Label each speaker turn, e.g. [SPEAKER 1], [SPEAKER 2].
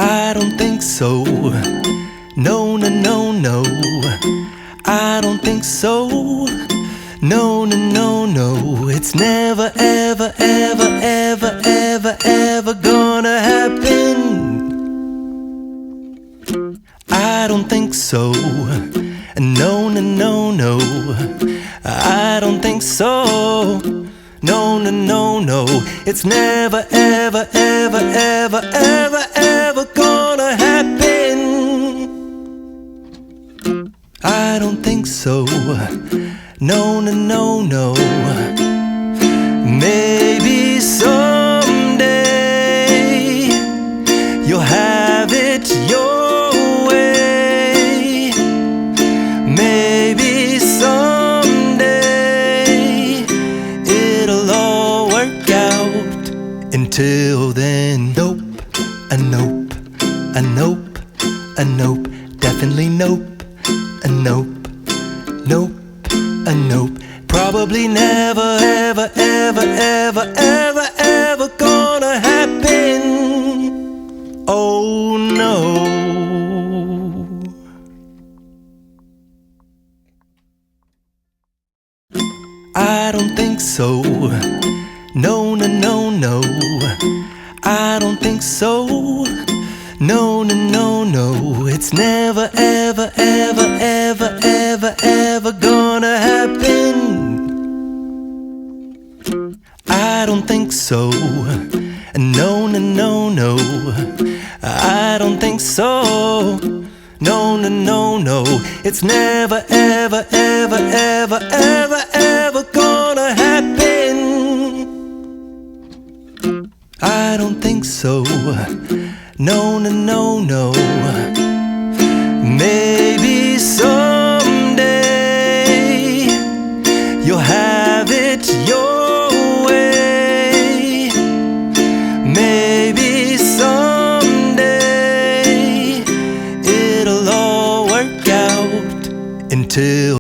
[SPEAKER 1] I don't think so. No, no, no, no. I don't think so. No, no, no, no. It's never, ever, ever, ever, ever, ever gonna happen. I don't think so. No, no, no, no. I don't think so. No, no, no, no. It's never, ever, ever, ever, ever, ever gonna happen. I don't think so. No, no, no, no. Maybe someday you'll have it your way. Maybe someday it'll all work out. Until then, nope, a nope, a nope, a nope, definitely nope, a nope, nope, a nope. Probably never, ever, ever, ever, ever, ever gonna happen. Oh no. I don't think so. No, no, no, no. I don't think so. No, no, no, no. It's never, ever, ever, ever, ever, ever gonna happen. I don't think so. No, no, no, no. I don't think so. No, no, no, no. It's never, ever, ever, ever, ever, ever gonna happen. I don't think so. No, no, no, no. Maybe someday you'll have it your way. Maybe someday it'll all work out. Until